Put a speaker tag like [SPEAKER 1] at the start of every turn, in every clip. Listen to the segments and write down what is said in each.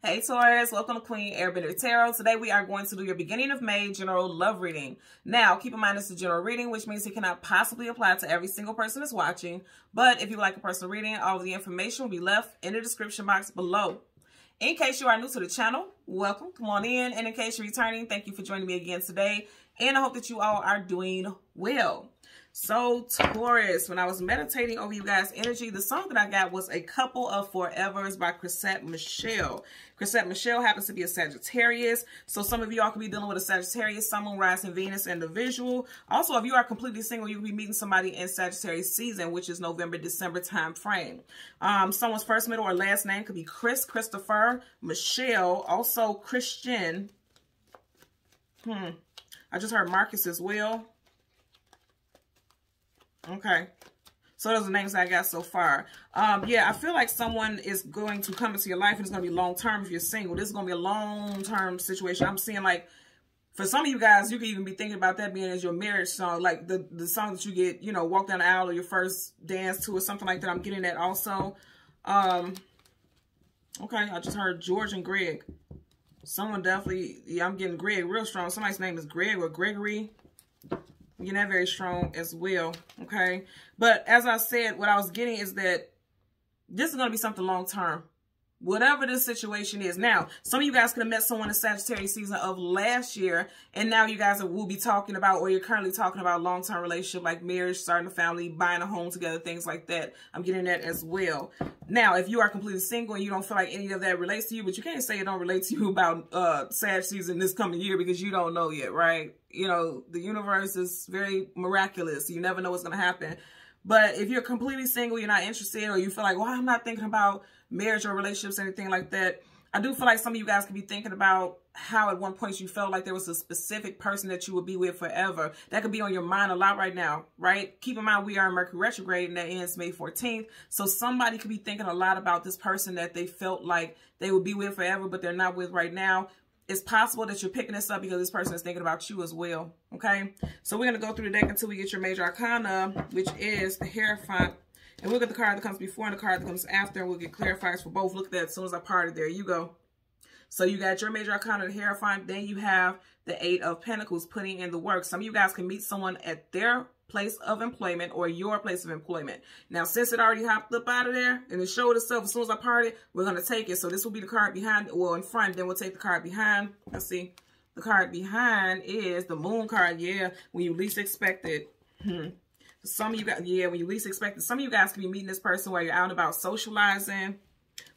[SPEAKER 1] Hey Taurus, welcome to Queen Airbender Tarot. Today we are going to do your beginning of May general love reading. Now, keep in mind it's a general reading, which means it cannot possibly apply to every single person that's watching. But if you would like a personal reading, all of the information will be left in the description box below. In case you are new to the channel, welcome, come on in. And in case you're returning, thank you for joining me again today. And I hope that you all are doing well. So Taurus, when I was meditating over you guys' energy, the song that I got was A Couple of Forevers by Chrisette Michelle. Chrisette Michelle happens to be a Sagittarius. So some of y'all could be dealing with a Sagittarius, Sun, Moon, Rising, Venus, and the visual. Also, if you are completely single, you could be meeting somebody in Sagittarius season, which is November, December time frame. Someone's first, middle, or last name could be Chris, Christopher, Michelle, also Christian. I just heard Marcus as well. Okay, so those are the names I got so far. Yeah, I feel like someone is going to come into your life and it's going to be long-term if you're single. This is going to be a long-term situation. I'm seeing like, for some of you guys, you could even be thinking about that being as your marriage song, like the song that you get, you know, walk down the aisle or your first dance to or something like that. I'm getting that also. Okay, I just heard George and Greg. Someone definitely, yeah, I'm getting Greg real strong. Somebody's name is Greg or Gregory. You're not very strong as well, okay? But as I said, what I was getting is that this is going to be something long-term. Whatever this situation is. Now, some of you guys could have met someone in Sagittarius season of last year, and now you guys will be talking about, or you're currently talking about long-term relationship like marriage, starting a family, buying a home together, things like that. I'm getting that as well. Now, if you are completely single and you don't feel like any of that relates to you, but you can't say it don't relate to you about Sag season this coming year because you don't know yet, right? You know, the universe is very miraculous. You never know what's going to happen. But if you're completely single, you're not interested, or you feel like, well, I'm not thinking about marriage or relationships, anything like that, I do feel like some of you guys could be thinking about how at one point you felt like there was a specific person that you would be with forever. That could be on your mind a lot right now, right? Keep in mind, we are in Mercury retrograde and that ends May 14th. So somebody could be thinking a lot about this person that they felt like they would be with forever, but they're not with right now. It's possible that you're picking this up because this person is thinking about you as well, okay? So we're going to go through the deck until we get your major arcana, which is the Hierophant. And we'll get the card that comes before and the card that comes after, and we'll get clarifiers for both. Look at that as soon as I parted. There you go. So you got your major arcana, the Hierophant. Then you have the Eight of Pentacles, putting in the work. Some of you guys can meet someone at their place of employment or your place of employment. Now, since it already hopped up out of there and it showed itself as soon as I parted, we're going to take it. So this will be the card behind, well, in front. Then we'll take the card behind. Let's see. The card behind is the Moon card. Yeah, when you least expect it. Some of you guys, yeah, when you least expect it. Some of you guys can be meeting this person while you're out and about socializing.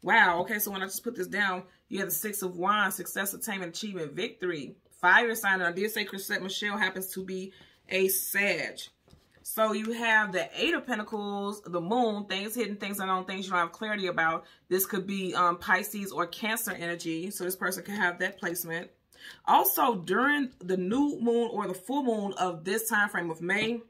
[SPEAKER 1] Wow. Okay, so when I just put this down, you have the Six of Wands, success, attainment, achievement, victory. Fire sign. And I did say Chrisette Michelle happens to be a Sag. So you have the Eight of Pentacles, the Moon, things hidden, things unknown, things you don't have clarity about. This could be Pisces or Cancer energy. So this person can have that placement. Also, during the new moon or the full moon of this time frame of May,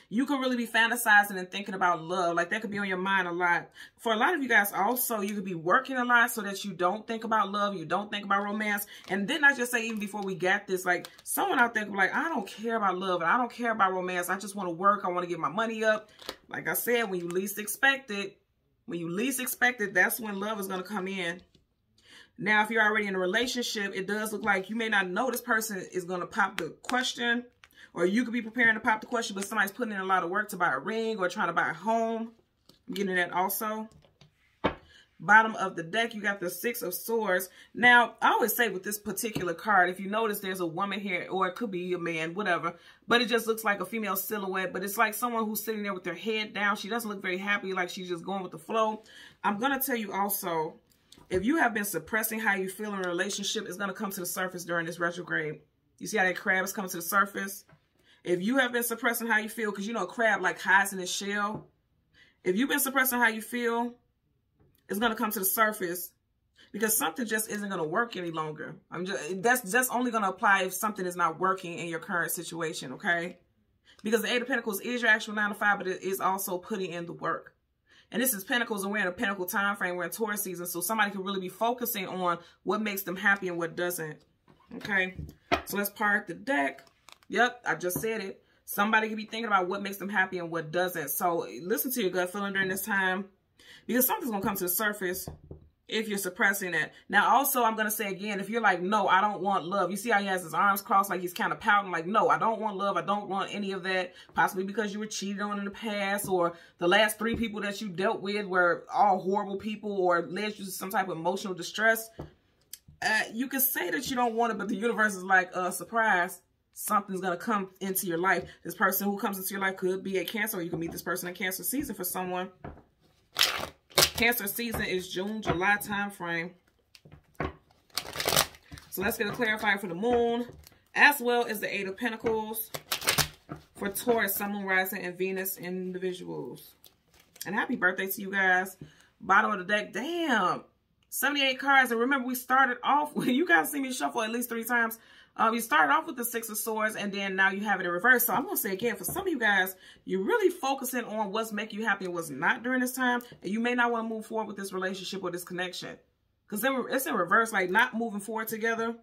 [SPEAKER 1] you could really be fantasizing and thinking about love. Like that could be on your mind a lot. For a lot of you guys also, you could be working a lot so that you don't think about love. You don't think about romance. And didn't I just say even before we got this, like someone out there could be like, I don't care about love. I don't care about romance. I just want to work. I want to get my money up. Like I said, when you least expect it, that's when love is going to come in. Now, if you're already in a relationship, it does look like you may not know this person is going to pop the question. Or you could be preparing to pop the question, but somebody's putting in a lot of work to buy a ring or trying to buy a home. I'm getting that also. Bottom of the deck, you got the Six of Swords. Now, I always say with this particular card, if you notice there's a woman here, or it could be a man, whatever. But it just looks like a female silhouette. But it's like someone who's sitting there with their head down. She doesn't look very happy, like she's just going with the flow. I'm going to tell you also, if you have been suppressing how you feel in a relationship, it's going to come to the surface during this retrograde. You see how that crab is coming to the surface? If you have been suppressing how you feel, because you know a crab like hides in its shell. If you've been suppressing how you feel, it's going to come to the surface because something just isn't going to work any longer. That's only going to apply if something is not working in your current situation, okay? Because the Eight of Pentacles is your actual 9 to 5, but it is also putting in the work. And this is Pentacles, and we're in a Pentacle time frame. We're in Taurus season, so somebody can really be focusing on what makes them happy and what doesn't, okay? So let's part the deck. Yep, I just said it. Somebody could be thinking about what makes them happy and what doesn't. So listen to your gut feeling during this time because something's going to come to the surface. if you're suppressing it. Now, also, I'm going to say again, if you're like, no, I don't want love. You see how he has his arms crossed, like he's kind of pouting, like, no, I don't want love. I don't want any of that. Possibly because you were cheated on in the past, or the last 3 people that you dealt with were all horrible people, or led you to some type of emotional distress. You can say that you don't want it, but the universe is like, surprise, something's going to come into your life. This person who comes into your life could be a Cancer, or you can meet this person in Cancer season for someone. Cancer season is June, July time frame. So let's get a clarifier for the moon, as well as the 8 of Pentacles for Taurus, Sun, Moon, Rising, and Venus individuals. And happy birthday to you guys. Bottom of the deck, damn, 78 cards. And remember, we started off with, you guys see me shuffle at least 3 times. We started off with the 6 of Swords, and then now you have it in reverse. So I'm going to say again, for some of you guys, you're really focusing on what's making you happy and what's not during this time. And you may not want to move forward with this relationship or this connection, because it's in reverse, like not moving forward together.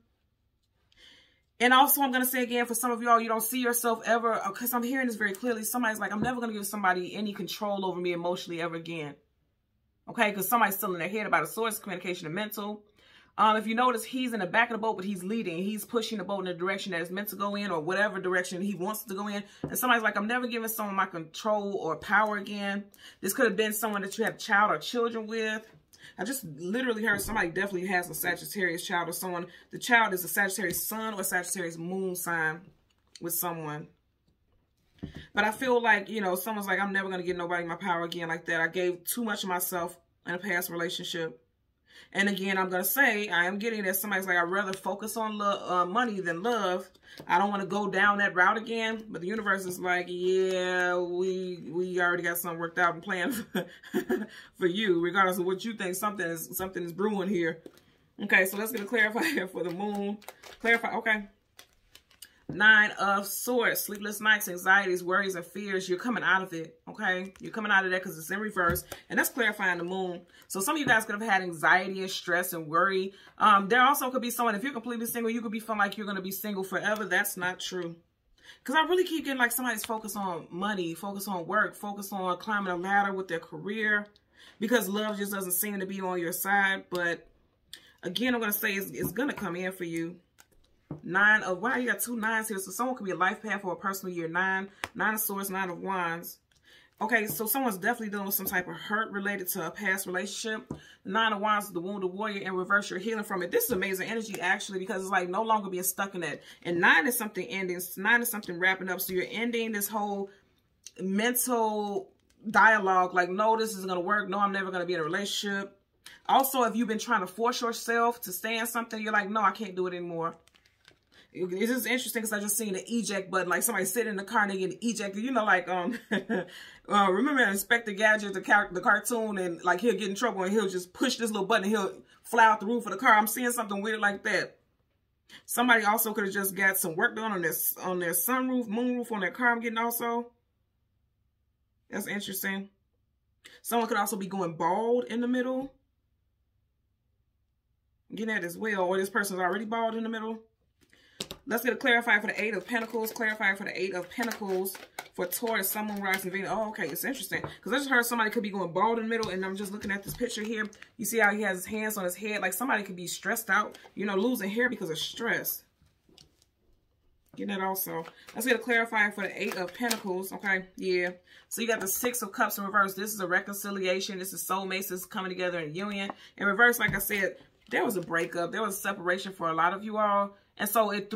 [SPEAKER 1] And also, I'm going to say again, for some of y'all, you don't see yourself ever, because I'm hearing this very clearly. Somebody's like, I'm never going to give somebody any control over me emotionally ever again. Okay, because somebody's still in their head about a source, communication, and mental. If you notice, he's in the back of the boat, but he's leading. He's pushing the boat in the direction that it's meant to go in, or whatever direction he wants to go in. And somebody's like, I'm never giving someone my control or power again. This could have been someone that you have a child or children with. I just literally heard somebody definitely has a Sagittarius child, or someone, the child is a Sagittarius sun or Sagittarius moon sign with someone. But I feel like, you know, someone's like, I'm never going to give nobody my power again like that. I gave too much of myself in a past relationship. And again, I'm going to say, I am getting that somebody's like, I'd rather focus on money than love. I don't want to go down that route again. But the universe is like, yeah, we already got something worked out and planned for you. Regardless of what you think, something is brewing here. Okay, so let's get a clarifier for the moon. Clarify, okay. 9 of Swords, sleepless nights, anxieties, worries, and fears. You're coming out of it, okay? You're coming out of that because it's in reverse. And that's clarifying the moon. So some of you guys could have had anxiety and stress and worry. There also could be someone, if you're completely single, you could be feeling like you're going to be single forever. That's not true. Because I really keep getting like somebody's focused on money, focus on work, focus on climbing a ladder with their career. Because love just doesn't seem to be on your side. But again, I'm going to say it's going to come in for you. 9 of, wow, you got 2 9s here. So someone could be a life path or a personal year. 9 of Swords, 9 of Wands. Okay, so someone's definitely dealing with some type of hurt related to a past relationship. The 9 of Wands is the wounded warrior. In reverse, you're healing from it. This is amazing energy, actually, because it's like no longer being stuck in that. And 9 is something ending. 9 is something wrapping up. So you're ending this whole mental dialogue. Like, no, this isn't going to work. No, I'm never going to be in a relationship. Also, if you've been trying to force yourself to stay in something, you're like, no, I can't do it anymore. It's just interesting because I just seen the eject button, like somebody sitting in the car and they get ejected. You know, like remember Inspector Gadget, the cartoon, and like he'll get in trouble and he'll just push this little button and he'll fly out the roof of the car. I'm seeing something weird like that. Somebody also could have just got some work done on their sunroof, moonroof on their car. I'm getting also. That's interesting. Someone could also be going bald in the middle. I'm getting that as well, or this person's already bald in the middle. Let's get a clarifier for the 8 of Pentacles. Clarifier for the 8 of Pentacles for Taurus, Sun, Moon, Rising, Venus. Oh, okay. It's interesting. Because I just heard somebody could be going bald in the middle. And I'm just looking at this picture here. You see how he has his hands on his head. Like somebody could be stressed out. You know, losing hair because of stress. Getting that also. Let's get a clarifier for the 8 of Pentacles. Okay. Yeah. So you got the 6 of Cups in reverse. This is a reconciliation. This is soulmates. This is coming together in union. In reverse, like I said, there was a breakup. There was a separation for a lot of you all. And so it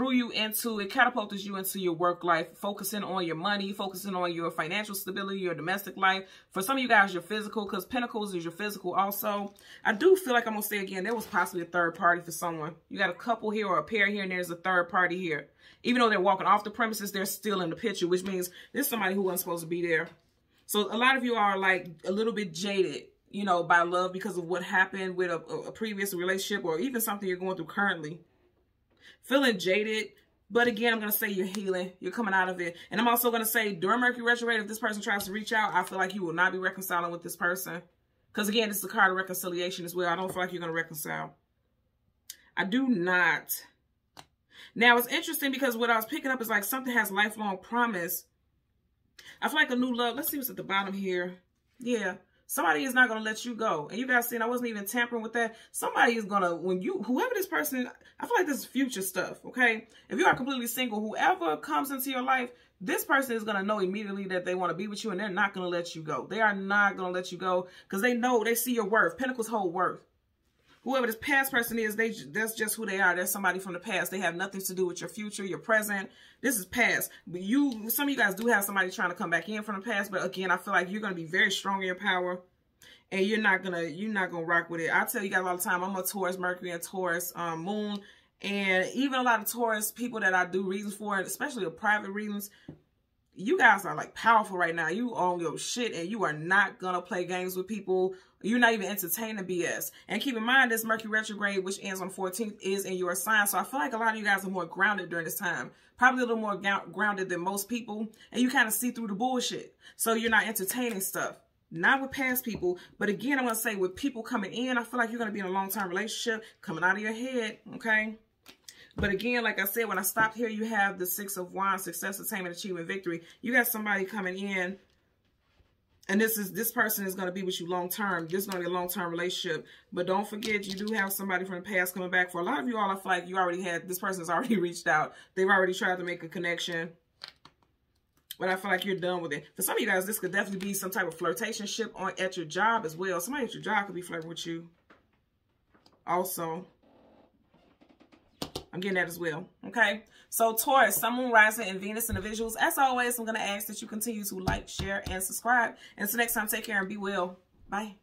[SPEAKER 1] catapulted you into your work life, focusing on your money, focusing on your financial stability, your domestic life. For some of you guys, your physical, because Pentacles is your physical also. I do feel like I'm going to say again, there was possibly a third party for someone. You got a couple here or a pair here, and there's a third party here. Even though they're walking off the premises, they're still in the picture, which means there's somebody who wasn't supposed to be there. So a lot of you are like a little bit jaded, you know, by love because of what happened with a previous relationship or even something you're going through currently. Feeling jaded, but again, I'm going to say you're healing. You're coming out of it. And I'm also going to say during Mercury retrograde, if this person tries to reach out, I feel like you will not be reconciling with this person. Because again, this is a card of reconciliation as well. I don't feel like you're going to reconcile. I do not. Now, it's interesting because what I was picking up is like something has lifelong promise. I feel like a new love. Let's see what's at the bottom here. Yeah. Somebody is not going to let you go. And you guys seen, I wasn't even tampering with that. Somebody is going to, whoever this person, I feel like this is future stuff, okay? If you are completely single, whoever comes into your life, this person is going to know immediately that they want to be with you, and they're not going to let you go. They are not going to let you go because they know, they see your worth. Pentacles hold worth. Whoever this past person is, that's just who they are. They're somebody from the past. They have nothing to do with your future, your present. This is past. But some of you guys do have somebody trying to come back in from the past. But again, I feel like you're going to be very strong in your power. And you're not gonna rock with it. I tell you guys all the time, I'm a Taurus Mercury and Taurus Moon. And even a lot of Taurus people that I do readings for, especially the private readings, you guys are like powerful right now. You own your shit and you are not gonna play games with people. You're not even entertaining BS. And keep in mind, this Mercury retrograde, which ends on the 14th, is in your sign. So I feel like a lot of you guys are more grounded during this time. Probably a little more grounded than most people. And you kind of see through the bullshit. So you're not entertaining stuff. Not with past people. But again, I'm going to say with people coming in, I feel like you're going to be in a long-term relationship coming out of your head. Okay? But again, like I said, when I stopped here, you have the Six of Wands, success, attainment, achievement, victory. You got somebody coming in, and this person is going to be with you long-term. This is going to be a long-term relationship. But don't forget, you do have somebody from the past coming back. For a lot of you all, I feel like you already had, this person's already reached out. They've already tried to make a connection. But I feel like you're done with it. For some of you guys, this could definitely be some type of flirtationship at your job as well. Somebody at your job could be flirting with you also. I'm getting that as well. Okay. So Taurus, Sun, Moon, Rising, and Venus in the visuals. As always, I'm going to ask that you continue to like, share, and subscribe. Until next time, take care and be well. Bye.